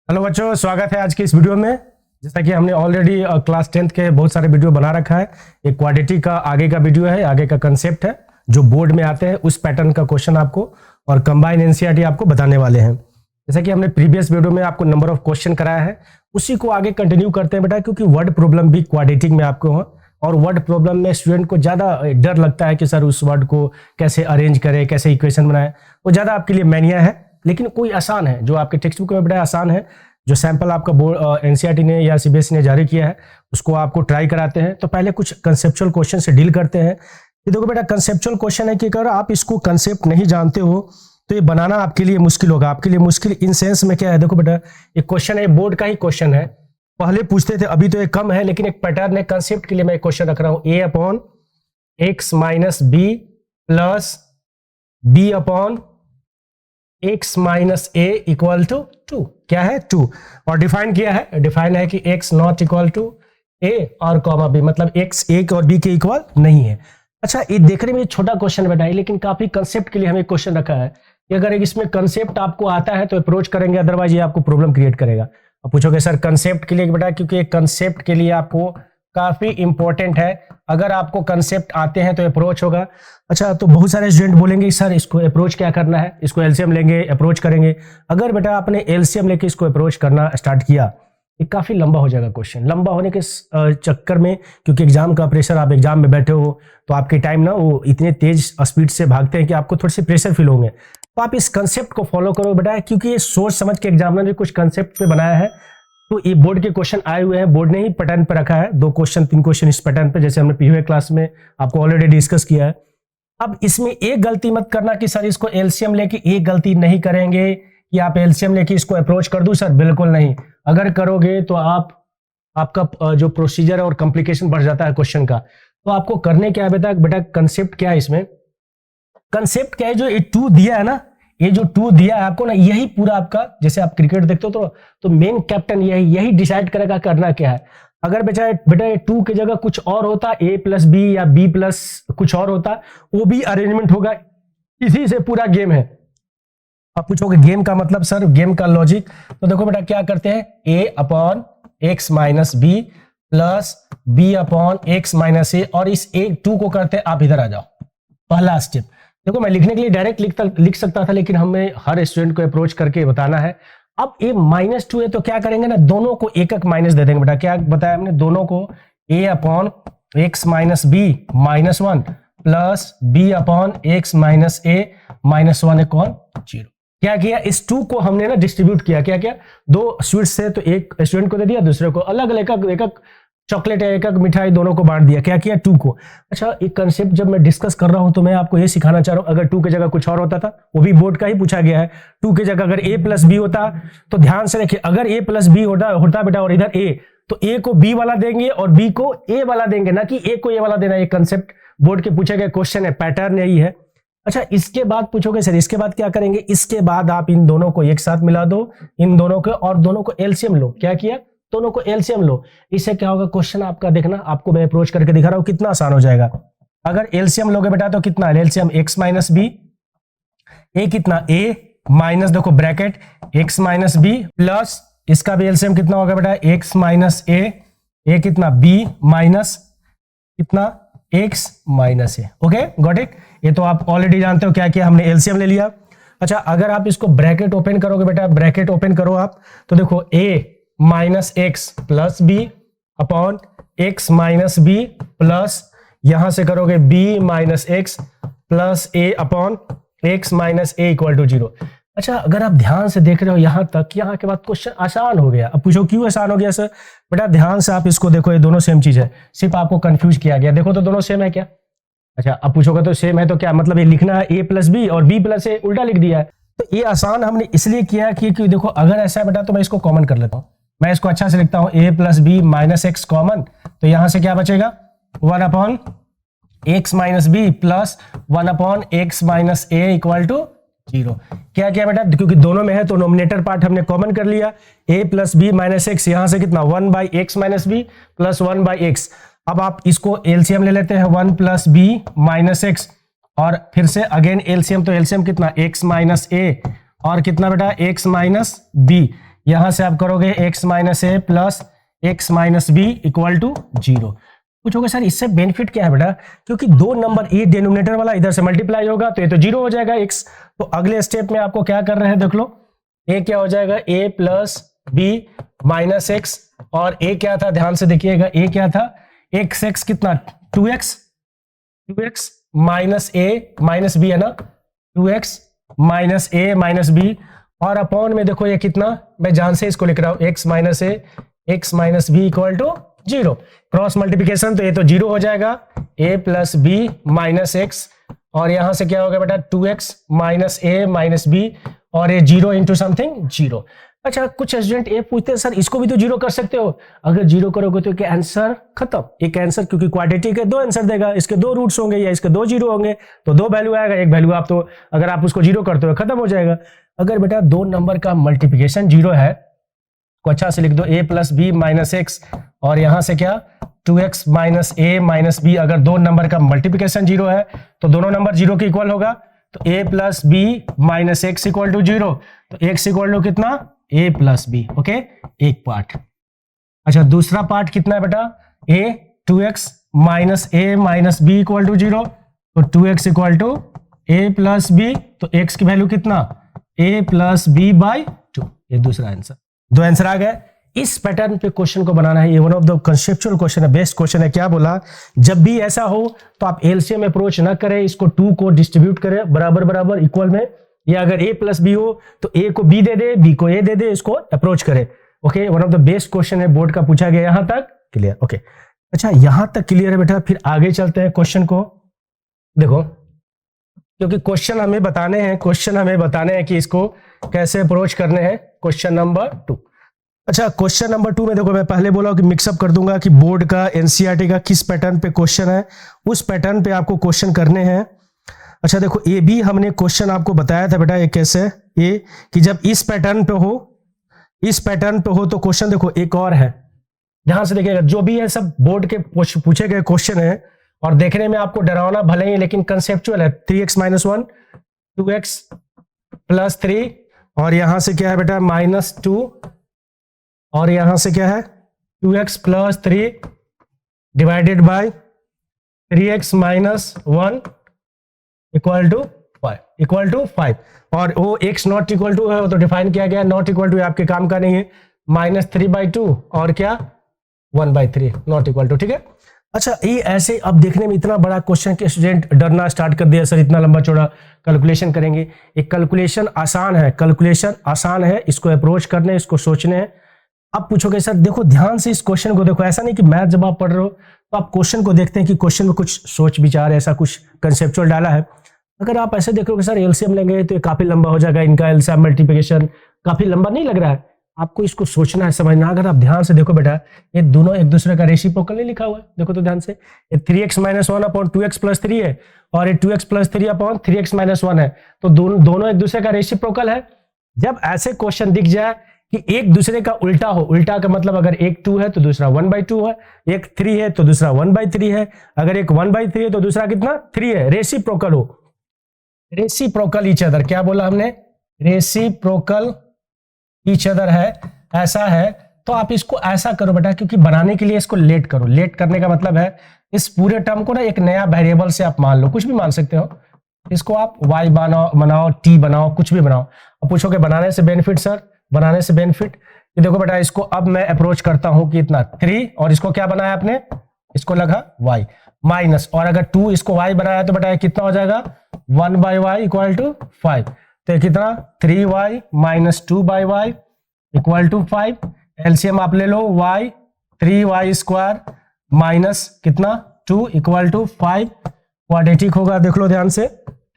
Hello बच्चों, स्वागत है आज की इस वीडियो में। जैसा कि हमने ऑलरेडी क्लास 10th के बहुत सारे वीडियो बना रखा है। एक क्वाड्रेटिक का आगे का वीडियो है, आगे का कंसेप्ट है जो बोर्ड में आते हैं, उस पैटर्न का क्वेश्चन आपको और कंबाइन एनसीईआरटी आपको बताने वाले हैं। जैसा कि हमने प्रीवियस वीडियो में आपको नंबर ऑफ क्वेश्चन कराया है, उसी को आगे कंटिन्यू करते हैं बेटा, क्योंकि वर्ड प्रॉब्लम भी क्वाड्रेटिक में आपको हो और वर्ड प्रॉब्लम में स्टूडेंट को ज़्यादा डर लगता है कि सर उस वर्ड को कैसे अरेंज करे, कैसे इक्वेशन बनाए। वो ज़्यादा आपके लिए मैनिया है, लेकिन कोई आसान है जो आपके टेक्स्ट बुक में बेटा आसान है। जो सैंपल आपका बोर्ड एनसीईआरटी ने या सीबीएसई ने जारी किया है उसको आपको ट्राई कराते हैं। तो पहले कुछ कंसेप्चुअल क्वेश्चन से डील करते हैं। ये देखो बेटा, कंसेप्चुअल क्वेश्चन है कि अगर आप इसको कंसेप्ट नहीं जानते हो तो ये बनाना आपके लिए मुश्किल होगा। आपके लिए मुश्किल इन सेंस में क्या है, देखो बेटा, एक क्वेश्चन है, बोर्ड का ही क्वेश्चन है। पहले पूछते थे, अभी तो ये कम है, लेकिन एक पैटर्न है। कंसेप्ट के लिए मैं क्वेश्चन रख रहा हूं, a upon x minus B plus b upon x minus A equal to 2। क्या है? 2। और डिफाइन किया है, डिफाइन है कि x not equal to a और कॉमा b, मतलब x a और b के इक्वल नहीं है। अच्छा, ये देखने में छोटा क्वेश्चन बेटा है, लेकिन काफी कंसेप्ट के लिए हमें क्वेश्चन रखा है कि अगर इसमें कंसेप्ट आपको आता है तो अप्रोच करेंगे, अदरवाइज ये आपको प्रॉब्लम क्रिएट करेगा। अब पूछोगे सर कंसेप्ट के लिए बेटा, क्योंकि कंसेप्ट के लिए आपको काफी इंपॉर्टेंट है। अगर आपको कंसेप्ट आते हैं तो अप्रोच होगा। अच्छा, तो बहुत सारे स्टूडेंट बोलेंगे सर इसको अप्रोच क्या करना है, इसको एलसीएम लेंगे अप्रोच करेंगे। अगर बेटा आपने एलसीएम लेके इसको अप्रोच करना स्टार्ट किया, ये काफी लंबा हो जाएगा क्वेश्चन। लंबा होने के चक्कर में, क्योंकि एग्जाम का प्रेशर, आप एग्जाम में बैठे हो तो आपके टाइम ना वो इतने तेज स्पीड से भागते हैं कि आपको थोड़ी सी प्रेशर फील होंगे। तो आप इस कंसेप्ट को फॉलो करो बेटा, क्योंकि ये सोच समझ के एग्जामिनर ने कुछ कंसेप्ट पे बनाया है। तो ये बोर्ड के क्वेश्चन आए हुए हैं, बोर्ड ने ही पैटर्न पे रखा है। 2 क्वेश्चन 3 क्वेश्चन इस पैटर्न पे, जैसे हमने पिछले क्लास में आपको ऑलरेडी डिस्कस किया है। अब इसमें एक गलती मत करना कि सर इसको एलसीएम लेके, एक गलती नहीं करेंगे कि आप एलसीएम लेके इसको अप्रोच कर दूं। सर बिल्कुल नहीं। अगर करोगे तो आपका जो प्रोसीजर और कॉम्प्लिकेशन बढ़ जाता है क्वेश्चन का। तो आपको करने क्या है बेटा, कंसेप्ट क्या है इसमें, कंसेप्ट क्या है, जो ये 2 दिया है ना, ये जो 2 दिया है आपको ना, यही पूरा आपका, जैसे आप क्रिकेट देखते हो तो मेन कैप्टन यही डिसाइड करेगा करना क्या है। अगर बेटा ये 2 की जगह कुछ और होता, a प्लस बी या b प्लस कुछ और होता, वो भी अरेंजमेंट होगा। इसी से पूरा गेम है। आप पूछोगे गेम का मतलब सर, गेम का लॉजिक, तो देखो बेटा क्या करते हैं, a upon x minus B plus b upon x minus a, और इस 2 को करते हैं, आप इधर आ जाओ। पहला स्टेप देखो, मैं लिखने के लिए डायरेक्ट लिख सकता था, लेकिन हमें हर स्टूडेंट को अप्रोच करके बताना है। अब a -2 है तो क्या करेंगे ना, दोनों को एक माइनस दे देंगे बेटा। क्या बताया हमने, दोनों को a upon x minus B -1 plus b upon x minus A -1 equal 0। क्या किया, इस 2 को हमने ना डिस्ट्रीब्यूट किया। क्या किया, 2 स्वीट्स से तो एक स्टूडेंट को दे दिया, दूसरे को अलग अलग एक चॉकलेट है, एक मिठाई, दोनों को बांट दिया। क्या किया, 2 को। अच्छा, एक कंसेप्ट जब मैं डिस्कस कर रहा हूं तो मैं आपको ये सिखाना चाह रहा हूं, अगर 2 की जगह कुछ और होता था, वो भी बोर्ड का ही पूछा गया है। 2 की जगह अगर a प्लस बी होता, तो ध्यान से देखिए, अगर a प्लस बी होता बेटा और इधर a, तो a को b वाला देंगे और b को a वाला देंगे, ना कि a को a वाला देना। ये कंसेप्ट बोर्ड के पूछे गए क्वेश्चन है, पैटर्न यही है। अच्छा, इसके बाद पूछोगे सर इसके बाद क्या करेंगे, इसके बाद आप इन दोनों को एक साथ मिला दो, इन दोनों को, और दोनों को एलसीएम लो। क्या किया, दोनों को एलसीएम लो। इससे क्या होगा, क्वेश्चन आपका देखना, आपको मैं अप्रोच करके दिखा रहा हूं कितना आसान हो जाएगा। अगर एलसीएम लोगे बेटा तो कितना, LCM X minus B, A कितना, ए माइनस, देखो bracket X minus B plus इसका भी एलसीएम कितना होगा बेटा, एक्स माइनस ए कितना, बी माइनस कितना, x minus A. Okay, got it. ये तो आप ऑलरेडी जानते हो क्या किया, हमने एलसीएम ले लिया। अच्छा, अगर आप इसको ब्रैकेट ओपन करोगे बेटा, ब्रैकेट ओपन करो आप, तो देखो a minus x plus b upon x minus B plus, यहां से करोगे b minus x plus a upon x minus A equal to 0। अच्छा, अगर आप ध्यान से देख रहे हो यहां तक, यहां के बाद क्वेश्चन आसान हो गया। अब पूछो क्यों आसान हो गया सर, बेटा ध्यान से आप इसको देखो, ये दोनों सेम चीज है, सिर्फ आपको कंफ्यूज किया गया। देखो तो दोनों सेम है क्या। अच्छा, अब पूछोगे तो सेम है तो क्या मतलब, ये लिखना है a प्लस बी और b प्लस ए, उल्टा लिख दिया है। तो ये आसान हमने इसलिए किया कि देखो, अगर ऐसा है बेटा तो मैं इसको कॉमन कर लेता हूं। मैं इसको अच्छा से लिखता हूं, a plus B minus X common, तो यहां से क्या बचेगा, 1 upon x minus B plus 1 upon x minus A equal to 0। क्या किया बेटा, क्योंकि दोनों में है तो नोमिनेटर पार्ट हमने कॉमन कर लिया। a plus B minus X, यहां से कितना, 1 by X minus B plus 1 by X. अब आप इसको एलसीएम ले लेते हैं, 1 प्लस बी माइनस एक्स, और फिर से अगेन एलसीएम, तो एलसीएम कितना, एक्स माइनस ए और कितना बेटा, एक्स माइनस बी। यहां से आप करोगे x minus A plus X minus B equal to 0। पूछोगे सर इससे बेनिफिट क्या है बेटा, क्योंकि दो नंबर ए डिनोमिनेटर वाला इधर से मल्टीप्लाई होगा तो ये तो 0 हो जाएगा x। तो अगले स्टेप में आपको क्या कर रहे हैं देख लो, a क्या हो जाएगा a plus B minus X, और a क्या था ध्यान से देखिएगा, a क्या था x कितना 2x minus a minus B है ना, 2x minus a minus B, और अपॉन में देखो ये कितना, मैं जान से इसको लिख रहा हूं x minus a X minus B equal to 0। Cross multiplication तो ये तो 0 हो जाएगा, a plus B minus X, और यहां से क्या होगा बेटा 2x minus a minus B, और ये 0 इंटू समथिंग 0। अच्छा कुछ स्टूडेंट ये पूछते हैं सर इसको भी तो 0 कर सकते हो, अगर 0 करोगे तो क्या आंसर खत्म, एक आंसर, क्योंकि क्वाड्रेटिक है 2 आंसर देगा, इसके 2 रूट्स होंगे या इसके 2 0 होंगे तो 2 वैल्यू आएगा, एक वैल्यू आप तो अगर आप उसको 0 करते हो खत्म हो जाएगा। अगर बेटा 2 नंबर का मल्टीप्लिकेशन 0 है तो अच्छा से लिख दो a plus B minus X, और यहां से क्या 2x minus a minus B. अगर 2 नंबर का मल्टीप्लिकेशन 0 है तो दोनों नंबर 0 के इक्वल होगा, तो a plus B minus X equal to 0, तो x इक्वल टू कितना a प्लस बी। ओके एक पार्ट। अच्छा दूसरा पार्ट कितना है बेटा, a 2x minus a minus B equal to 0, तो 2x equal to a plus B, तो x की वैल्यू कितना a प्लस बी बाई 2। ये दूसरा आंसर, 2 आंसर आ गए। इस पैटर्न पे क्वेश्चन को बनाना है, ये one of the conceptual question है, बेस्ट क्वेश्चन है। क्या बोला, जब भी ऐसा हो तो आप एलसीएम अप्रोच ना करें, इसको 2 को डिस्ट्रीब्यूट करें बराबर बराबर इक्वल में, या अगर a प्लस बी हो तो a को b दे दे, b को a दे दे, इसको अप्रोच करे। Okay one of the best question है, बोर्ड का पूछा गया। यहां तक क्लियर? ओके अच्छा यहां तक क्लियर है बेटा, फिर आगे चलते हैं क्वेश्चन को। देखो क्योंकि क्वेश्चन हमें बताने हैं कि इसको कैसे अप्रोच करने हैं। Question number 2। अच्छा क्वेश्चन नंबर 2 में देखो मैं पहले बोला कि मिक्सअप कर दूंगा कि बोर्ड का एनसीईआरटी का किस पैटर्न पे क्वेश्चन है, उस पैटर्न पे आपको क्वेश्चन करने हैं। अच्छा देखो ए भी हमने क्वेश्चन आपको बताया था बेटा, ये कैसे ए कि जब इस पैटर्न पे हो तो क्वेश्चन देखो एक और है, ध्यान से देखिएगा, जो भी है सब बोर्ड के पूछे गए क्वेश्चन है, और देखने में आपको डरावना भले ही लेकिन कंसेप्चुअल है। 3x माइनस 1 2x प्लस 3, और यहां से क्या है बेटा माइनस 2, और यहां से क्या है 2x plus 3 divided by 3x minus 1 equal to 5 और वो x नॉट इक्वल टू है, वो तो डिफाइन किया गया, नॉट इक्वल टू आपके काम का नहीं है, -3/2 और क्या 1/3 नॉट इक्वल टू। ठीक है। अच्छा ये ऐसे अब देखने में इतना बड़ा क्वेश्चन के स्टूडेंट डरना स्टार्ट कर दिया, सर इतना लंबा चौड़ा कैलकुलेशन करेंगे। एक कैलकुलेशन आसान है, इसको अप्रोच करने, इसको सोचने हैं। अब पूछोगे सर देखो ध्यान से इस क्वेश्चन को देखो, ऐसा नहीं कि मैथ जब आप पढ़ रहे हो तो आप क्वेश्चन को देखते हैं कि क्वेश्चन में कुछ सोच विचार ऐसा कुछ कंसेप्चुअल डाला है। अगर आप ऐसे देखोगे सर एलसीएम लेंगे तो ये काफी लंबा हो जाएगा, इनका एलसीएम मल्टीप्लिकेशन काफी लंबा नहीं लग रहा है, आपको इसको सोचना है, समझना। अगर आप ध्यान से देखो बेटा ये दोनों एक दूसरे का रेसिप्रोकल नहीं लिखा हुआ है, देखो तो ध्यान से, ये 3x minus 1 upon 2x plus 3 है, और ये 2x plus 3 upon 3x minus 1 है, तो दोनों एक दूसरे का रेसिप्रोकल है। जब ऐसे क्वेश्चन दिख जाए कि एक दूसरे का उल्टा हो, उल्टा का मतलब अगर एक 2 है तो दूसरा 1/2 है, एक 3 है तो दूसरा 1/3 है, अगर एक 1/3 है तो दूसरा कितना 3 है, रेसिप्रोकल हो, रेसिप्रोकल ईच अदर, क्या बोला हमने, रेसिप्रोकल ईच अदर है, ऐसा है तो आप इसको ऐसा करो बेटा, क्योंकि बनाने के लिए इसको लेट करो। लेट करने का मतलब है इस पूरे टर्म को ना एक नया वेरिएबल से आप मान लो, कुछ भी मान सकते हो, इसको आप y बनाओ t बनाओ, कुछ भी बनाओ। अब पूछोगे बनाने से बेनिफिट सर, बनाने से बेनिफिट ये देखो बेटा, इसको अब मैं अप्रोच करता हूं कि इतना 3, और इसको क्या बनाया आपने, इसको लगा y माइनस, और अगर 2 इसको y बनाया तो बेटा कितना हो जाएगा 1/y इक्वल टू 5, तो कितना 3y minus 2/y equal to 5। LCM आप ले लो, y 3y स्क्वायर माइनस कितना 2 इक्वल टू 5, क्वाड्रेटिक होगा, देख लो ध्यान से,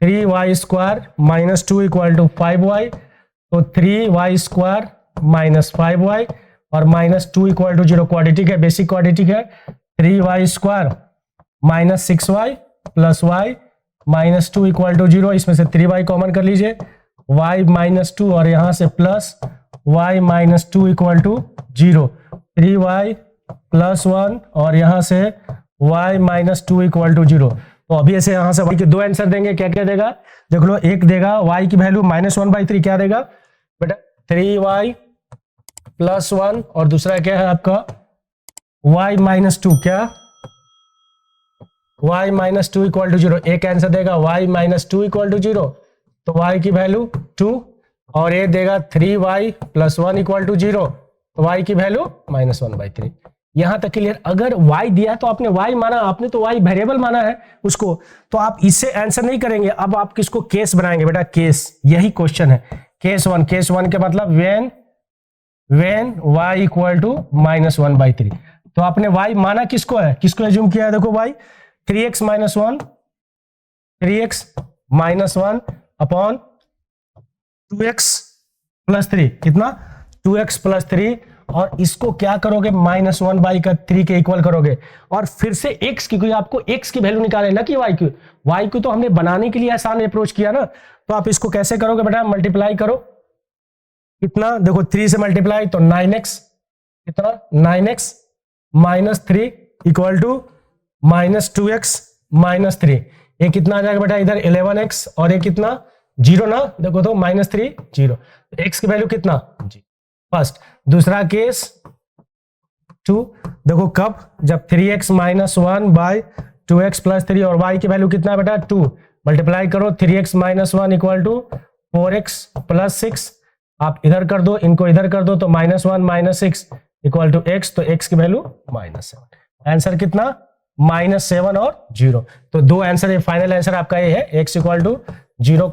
3y square minus 2 equal to 5y, तो 3y स्क्वायर माइनस 5y और माइनस 2 इक्वल टू 0, क्वाड्रेटिक है, बेसिक क्वाड्रेटिक है। 3y square minus 6y plus y minus 2 equal to 0, इसमें से 3y कॉमन कर लीजिए, y माइनस 2 और यहां से plus y minus 2 equal to 0, 3y plus 1 और यहां से y माइनस 2 इक्वल टू 0। तो अभी ऐसे यहां से y के 2 आंसर देंगे, क्या क्या देगा देख लो, एक देगा y की वैल्यू -1/3, क्या देगा बेटा 3y +1 और दूसरा क्या है आपका y -2, क्या y -2 इक्वल टू 0। एक आंसर देगा y -2 इक्वल टू 0, तो y की वैल्यू 2, और ये देगा 3y + 1 इक्वल टू 0, तो y की वैल्यू -1/3। यहां तक क्लियर। अगर y दिया तो आपने y माना, आपने तो y वेरिएबल माना है उसको, तो आप इससे आंसर नहीं करेंगे। अब आप किसको केस बनाएंगे बेटा, केस, यही क्वेश्चन है। केस वन के मतलब व्हेन y इक्वल टू -1/3। तो आपने y माना किसको है, किसको एज्यूम किया है, देखो y 3x -1 अपॉन 2x + 3, कितना 2x + 3, और इसको क्या करोगे -1/3 के इक्वल करोगे, और फिर से x की, क्योंकि आपको x की वैल्यू निकाले ना कि y की तो हमने बनाने के लिए आसान अप्रोच किया ना। तो आप इसको कैसे करोगे बेटा, मल्टीप्लाई करो, कितना, देखो 3 से मल्टीप्लाई तो 9x, कितना 9x -3 इक्वल टू -2x -3। ये कितना आ जाएगा बेटा, इधर 11x, और ये कितना 0 ना, देखो तो -3 0, x की वैल्यू कितना जी फर्स्ट। दूसरा केस 2, देखो कब, जब 3x - 1/2x + 3, और y की वैल्यू कितना बेटा 2, मल्टीप्लाई करो 3x - 1 इक्वल टू 4x + 6, आप इधर कर दो, इनको इधर कर दो, तो -1 - 6 इक्वल टू x, तो x की वैल्यू -7। आंसर कितना -7 और 0, तो दो आंसर है, फाइनल आंसर आपका ये है, x इक्वल टू 0,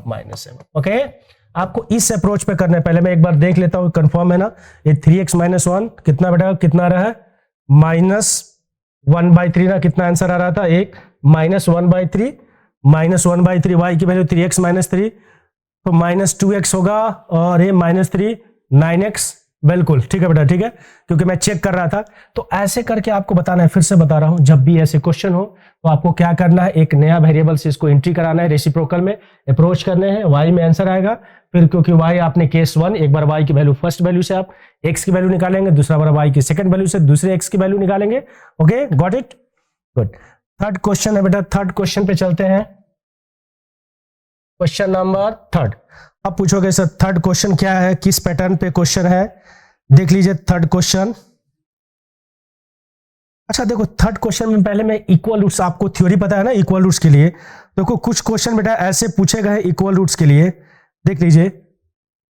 -7। ओके, आपको इस अप्रोच पे करना है। पहले मैं एक बार देख लेता हूं, कंफर्म है ना। ये 3x - 1 कितना बेटा, कितना रहा, -1/3 ना, कितना आंसर आ रहा था, एक -1/3 y की वैल्यू 3x - 3, तो -2x होगा, और ये -3 9x, बिल्कुल ठीक है बेटा, ठीक है, क्योंकि मैं चेक कर रहा था। तो ऐसे करके आपको बताना है, फिर से बता रहा हूं, जब भी ऐसे क्वेश्चन हो तो आपको क्या करना है, एक नया वेरिएबल से इसको एंट्री कराना है, रेसिप्रोकल में अप्रोच करने हैं, y में आंसर आएगा। फिर क्योंकि y आपने केस 1, एक बार y की वैल्यू फर्स्ट वैल्यू से आप x की वैल्यू निकालेंगे, दूसरा बार y की सेकंड वैल्यू से दूसरे x की वैल्यू निकालेंगे। Okay, got it, good. Third question है बेटा, थर्ड क्वेश्चन पे चलते हैं, क्वेश्चन नंबर 3। अब पूछोगे सर थर्ड क्वेश्चन क्या है, किस पैटर्न पे क्वेश्चन है, देख लीजिए थर्ड क्वेश्चन। अच्छा देखो, थर्ड क्वेश्चन में पहले मैं इक्वल रूट्स, आपको थ्योरी पता है ना इक्वल रूट्स के लिए, देखो कुछ क्वेश्चन बेटा ऐसे पूछे गए इक्वल रूट्स के लिए, देख लीजिए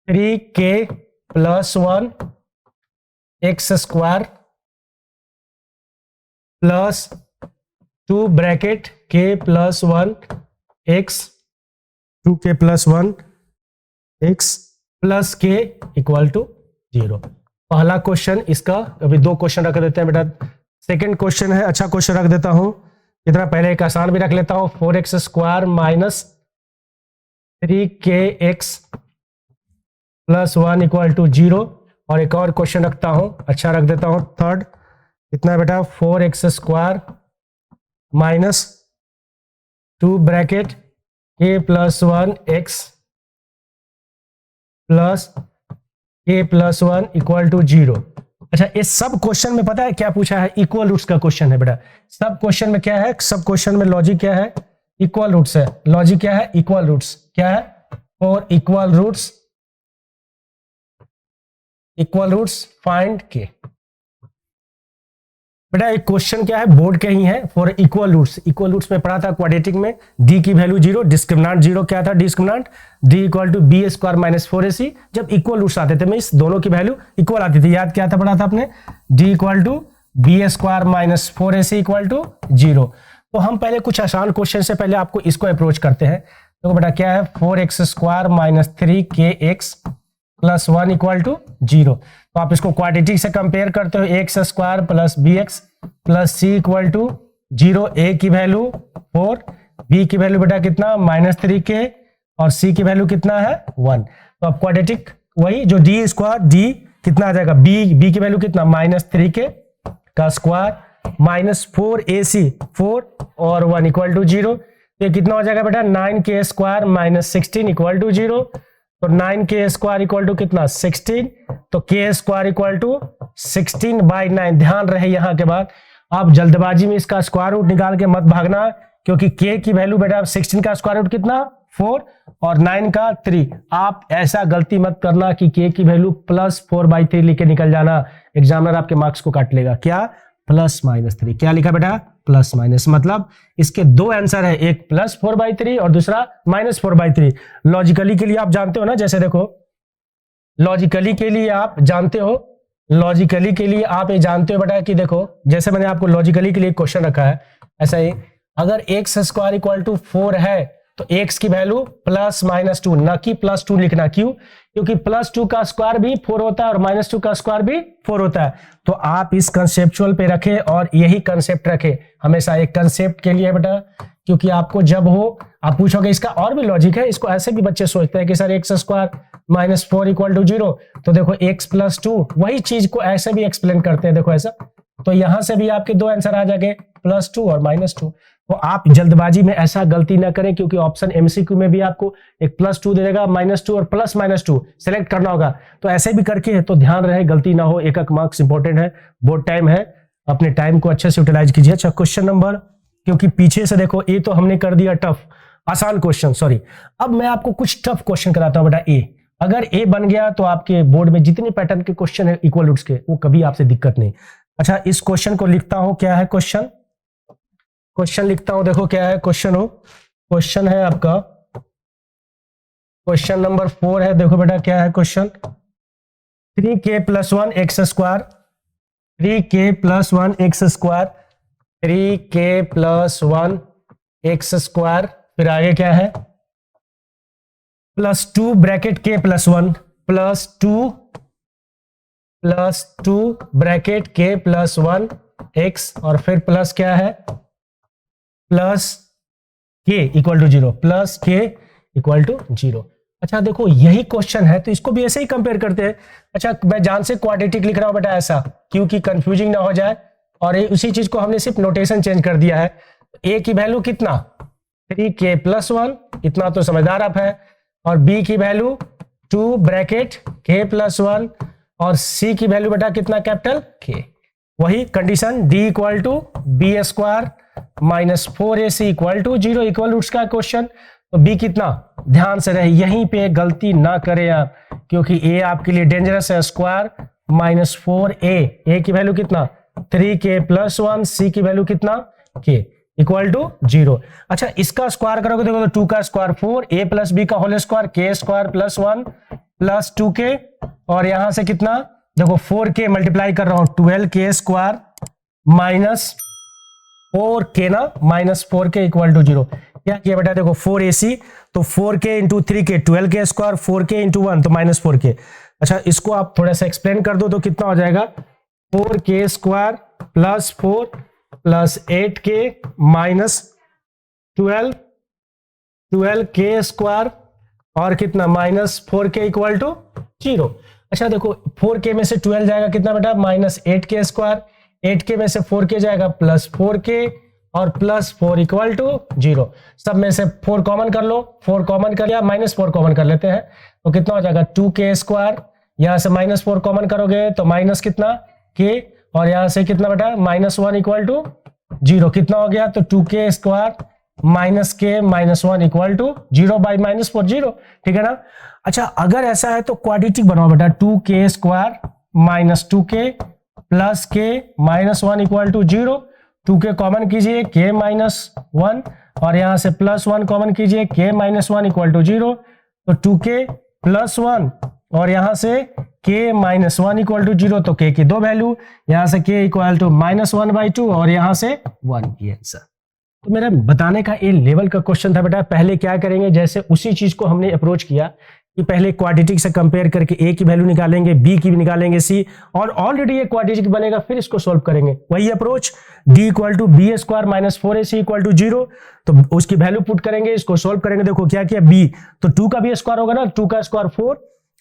3k + 1 x² plus 2 bracket k + 1 x, 2k + 1 x + k equal to 0। पहला क्वेश्चन इसका, अभी दो क्वेश्चन रख देते हैं बेटा। सेकंड क्वेश्चन है, अच्छा क्वेश्चन रख देता हूं, इतना पहले एक आसान भी रख लेता हूं, 4x² - 3kx + 1 इक्वल टू 0। और एक और क्वेश्चन रखता हूं, अच्छा रख देता हूं थर्ड, कितना बेटा 4x² - 2 bracket k + 1 x + k + 1 equal to 0। अच्छा, ये सब क्वेश्चन में पता है क्या पूछा है, इक्वल रूट्स का क्वेश्चन है बेटा। सब क्वेश्चन में क्या है, सब क्वेश्चन में लॉजिक क्या है, इक्वल रूट्स है। लॉजिक क्या है, इक्वल रूट्स, क्या है, और इक्वल रूट्स फाइंड के। बेटा एक क्वेश्चन क्या है, बोर्ड के ही है, for equal roots. Equal roots में पढ़ा था क्वाड्रेटिक में, d की वैल्यू 0, डिस्क्रिमिनेंट 0, क्या था discriminant, d equal to b² - 4ac। जब इक्वल रूट्स आते थे, मींस दोनों की वैल्यू इक्वल आती थी, याद क्या था पढ़ा था आपने, d equal to b² - 4ac equal to 0। तो हम पहले कुछ आसान क्वेश्चन से पहले आपको इसको अप्रोच करते हैं। तो बेटा क्या है, 4x² - 3kx + 1 इक्वल टू 0। तो आप इसको क्वाड्रेटिक से कंपेयर करते हो, x² + bx + c equal to 0। a की वैल्यू 4, b की वैल्यू बेटा कितना -3k, और c की वैल्यू कितना है 1। तो अब क्वाड्रेटिक वही जो d कितना आ जाएगा, b की वैल्यू कितना -3k का स्क्वायर -4ac 4 और 1 इक्वल टू 0। ये कितना हो जाएगा बेटा 9k² - 16 इक्वल टू 0। तो 9k² इक्वल टू कितना 16, तो k² इक्वल टू 16/9। ध्यान रहे यहां के बाद, आप जल्दबाजी में इसका स्क्वायर रूट निकाल के मत भागना, क्योंकि k की वैल्यू बेटा 16 का स्क्वायर रूट कितना 4 और 9 का 3। आप ऐसा गलती मत करना कि k की वैल्यू +4/3 लिख के निकल जाना, एग्जामिनर आपके मार्क्स को काट लेगा। क्या? +-3। क्या लिखा बेटा? प्लस माइनस, मतलब इसके दो आंसर है, एक +4/3 और दूसरा -4/3। लॉजिकली के लिए आप जानते हो ना, जैसे देखो लॉजिकली के लिए आप जानते हो, लॉजिकली के लिए आप ये जानते हो बेटा कि देखो जैसे मैंने आपको लॉजिकली के लिए क्वेश्चन रखा है ऐसा ही, अगर x² = 4 है तो x की वैल्यू +-2, ना कि +2 लिखना। क्यों? क्योंकि +2 का स्क्वायर भी 4 होता है और -2 का स्क्वायर भी 4 होता है। तो आप इस कंसेप्चुअल पे रखें और यही कंसेप्ट रखें हमेशा, एक कंसेप्ट के लिए बेटा, क्योंकि आपको जब हो आप पूछोगे, इसका और भी लॉजिक है, इसको ऐसे भी बच्चे सोचते हैं कि सर x² -4 = 0, तो देखो x + 2 वही चीज को ऐसे भी एक्सप्लेन करते हैं, देखो ऐसा। तो यहां से भी आपके दो आंसर आ जाएंगे, +2 और -2। तो आप जल्दबाजी में ऐसा गलती ना करें, क्योंकि ऑप्शन एमसीक्यू में भी आपको एक +2 दे देगा, -2 और +-2 सेलेक्ट करना होगा। तो ऐसे भी करके तो ध्यान रहे, गलती ना हो, एक मार्क्स इंपॉर्टेंट है, बोर्ड टाइम है, अपने टाइम को अच्छे से यूटिलाइज कीजिए। अच्छा, क्वेश्चन नंबर, क्योंकि पीछे से देखो ए तो हमने कर दिया टफ, आसान क्वेश्चन, सॉरी, अब मैं आपको कुछ टफ क्वेश्चन कराता हूं बेटा। ए अगर ए बन गया तो आपके बोर्ड में जितने पैटर्न के क्वेश्चन है इक्वल रूट्स के, वो कभी आपसे दिक्कत नहीं। अच्छा, इस क्वेश्चन को लिखता हूं, क्या है क्वेश्चन लिखता हूं, देखो क्या है क्वेश्चन क्वेश्चन है आपका, क्वेश्चन नंबर 4 है। देखो बेटा क्या है question, 3k + 1 x², 3k + 1 x², 3k + 1 x², फिर आगे क्या है, +2 bracket k + 1, +2 bracket k + 1 x, और फिर प्लस क्या है, प्लस k = 0, प्लस k = 0। अच्छा देखो यही क्वेश्चन है तो इसको भी ऐसे ही कंपेयर करते हैं। अच्छा, मैं जान से क्वाड्रेटिक लिख रहा हूं बेटा ऐसा, क्योंकि कंफ्यूजिंग ना हो जाए, और उसी चीज को हमने सिर्फ नोटेशन चेंज कर दिया है। a की वैल्यू कितना, 3k + 1, इतना तो समझदार आप है, और b की वैल्यू 2 ब्रैकेट k + 1, और c की वैल्यू बेटा कितना, कैपिटल k। वही condition, d = b² -4ac = 0, equal roots का क्वेश्चन। तो b कितना, ध्यान से रहे, यहीं पे गलती ना करें आप, क्योंकि a आपके लिए डेंजरस है। स्क्वायर -4a, a की वैल्यू कितना, 3k + 1, c की वैल्यू कितना, k = 0। अच्छा, इसका स्क्वायर करोगे देखो तो 2 का स्क्वायर 4, a + b का होल स्क्वायर, k² + 1 + 2k, और यहां से कितना, देखो 4k मल्टीप्लाई कर रहा हूं, 12k² -4k ना, -4k = 0। क्या किया बेटा, देखो 4ac, तो 4k × 3k 12k², 4k × 1 तो -4k। अच्छा, इसको आप थोड़ा सा एक्सप्लेन कर दो तो कितना हो जाएगा, 4k² + 4 + 8k -12, 12k² और कितना, -4k = 0। अच्छा देखो 4k में से 12 जाएगा कितना बेटा, -8k², 8k में से 4k जाएगा +4k, और +4 = 0। सब में से 4 कॉमन कर लो, 4 कॉमन कर लिया, -4 कॉमन कर लेते हैं, तो कितना हो जाएगा, 2k², यहां से -4 कॉमन करोगे तो माइनस कितना, k, और यहां से कितना बेटा, -1 = 0, कितना हो गया, तो 2k² - k -1 = 0 by -4, 0, ठीक है ना। अच्छा, अगर ऐसा है तो क्वाड्रेटिक बनाओ बेटा, 2k² - 2k + k -1 = 0, 2k common कीजिए, k -1, और यहां से +1 कॉमन कीजिए, k -1 = 0, तो 2k + 1 और यहां से k -1 = 0, तो k की दो वैल्यू, यहां से k = -1/2 और यहां से 1, ये आंसर। तो मेरा बताने का ए लेवल का क्वेश्चन था बेटा। पहले क्या करेंगे, जैसे उसी चीज को हमने अप्रोच किया कि पहले क्वाड्रेटिक से कंपेयर करके a की वैल्यू निकालेंगे, b की भी निकालेंगे, c, और ऑलरेडी ये क्वाड्रेटिक बनेगा, फिर इसको सोल्व करेंगे। वही अप्रोच, d = b² - 4ac = 0, तो उसकी वैल्यू पुट करेंगे, इसको सोल्व करेंगे। देखो क्या किया, b तो 2 का भी स्क्वायर होगा ना, 2 का स्क्वायर 4,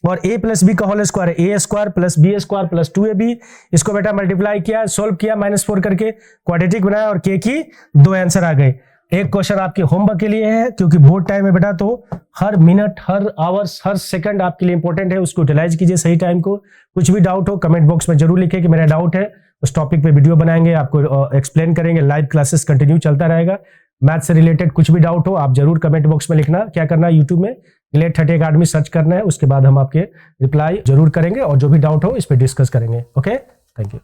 और a + b का होल स्क्वायर है, a² + b² + 2ab, इसको बेटा मल्टीप्लाई किया, सोल्व किया, -4 करके क्वाड्रेटिक बनाया, और k की दो आंसर आ गए। एक क्वेश्चन आपके होमवर्क के लिए है, क्योंकि बोर्ड टाइम है बेटा, तो हर मिनट, हर आवर्स, हर सेकंड आपके लिए इंपॉर्टेंट है, उसको यूटिलाइज कीजिए सही टाइम को। कुछ भी डाउट हो कमेंट बॉक्स में जरूर लिखिए कि मेरा डाउट है, उस टॉपिक पे वीडियो बनाएंगे, आपको एक्सप्लेन करेंगे, लाइव क्लासेस कंटिन्यू चलता रहेगा। मैथ से रिलेटेड कुछ भी डाउट हो आप जरूर कमेंट बॉक्स में लिखना। क्या करना है, यूट्यूब में Elite30 अकेडमी सर्च करना है, उसके बाद हम आपके रिप्लाई जरूर करेंगे और जो भी डाउट हो इस पर डिस्कस करेंगे। Okay, thank you.